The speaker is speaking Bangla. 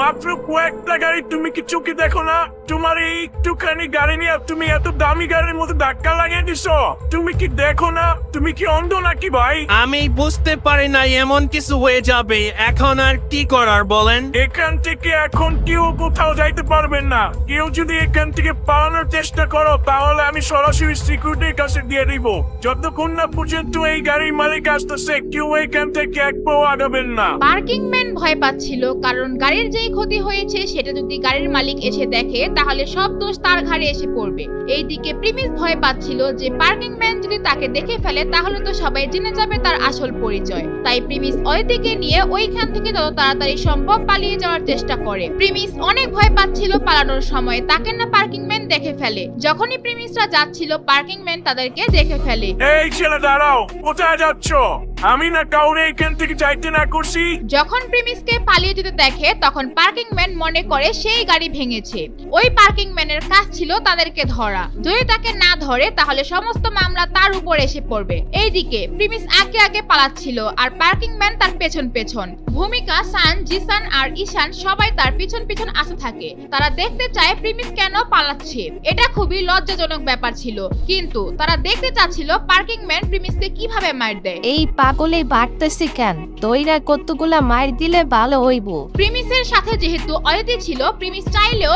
মাত্র কয়েকটা গাড়ি, তুমি কি চোখে দেখো না? তোমার এই একটুখানি গাড়ি নিয়ে তুমি এত দামি গাড়ির মধ্যে ধাক্কা লাগিয়ে দিছো। তুমি কি দেখো না? তুমি কি অন্ধ নাকি ভাই? আমি বুঝতে পারি না এমন কিছু হয়ে যাবে, এখন আর কি করার বলেন? এখান থেকে এখন কেউ কোথাও যাইতে পারবেন না। কেউ যদি এখান থেকে পালানোর চেষ্টা করো তাহলে আমি সরাসরি সিকিউরিটির কাছে দিয়ে দিব। যতক্ষণ না পর্যন্ত এই গাড়ির মালিক আসতেছে কেউ এখান থেকে এক পাও আগাবেন না। পার্কিং ম্যান ভয় পাচ্ছিল, কারণ গাড়ির যেই ক্ষতি হয়েছে সেটা যদি গাড়ির মালিক এসে দেখে তাহলে সব দোষ তার ঘাড়ে এসে পড়বে। এইদিকে প্রিমিস ভয় পাচ্ছিল যে পার্কিং ম্যান যদি তাকে দেখে ফেলে তাহলে তো সবাই জেনে যাবে তার আসল পরিচয়। তাই প্রিমিস অদিতিকে নিয়ে ওইখান থেকে যত তাড়াতাড়ি সম্ভব পালিয়ে যাওয়ার চেষ্টা করে। প্রিমিস অনেক ভয় পাচ্ছিল পালানোর সময় তাকে না পার্কিং ম্যান দেখে ফেলে। যখনই প্রিমিসরা যাচ্ছিল পার্কিং ম্যান তাদেরকে দেখে ফেলে। এই ছেলে দাঁড়াও, কোথায় যাচ্ছ? আমি না কাউরে এখান থেকে যাইতে না করছি। যখন প্রিমিসকে পালিয়ে যেতে দেখে তখন পার্কিং ম্যান মনে করে সেই গাড়ি ভেঙেছে। ওই পার্কিং ম্যানের কাজ ছিল তাদেরকে ধরা। যদি তাকে না ধরে তাহলে সমস্ত মামলা তার উপর এসে পড়বে। এইদিকে প্রিমিস আগে আগে পালাচ্ছিল আর পার্কিং ম্যান তার পেছন পেছন। ভূমিকা, সান, জিসান আর ঈশান সবাই তার পিছন পিছন আসতে থাকে। তারা দেখতে চায় প্রিমিস কেন পালাচ্ছে। এটা খুবই লজ্জাজনক ব্যাপার ছিল, কিন্তু তারা দেখতে চাচ্ছিল পার্কিং ম্যান প্রিমিসকে কিভাবে মার দেয়। এই পাগলে বাড়তেছি কেন? তৈরা কতগুলা মার দিলে ভালো হইব। প্রিমিসের সাথে যেহেতু অদিতি ছিল, প্রিমিস চাইলেও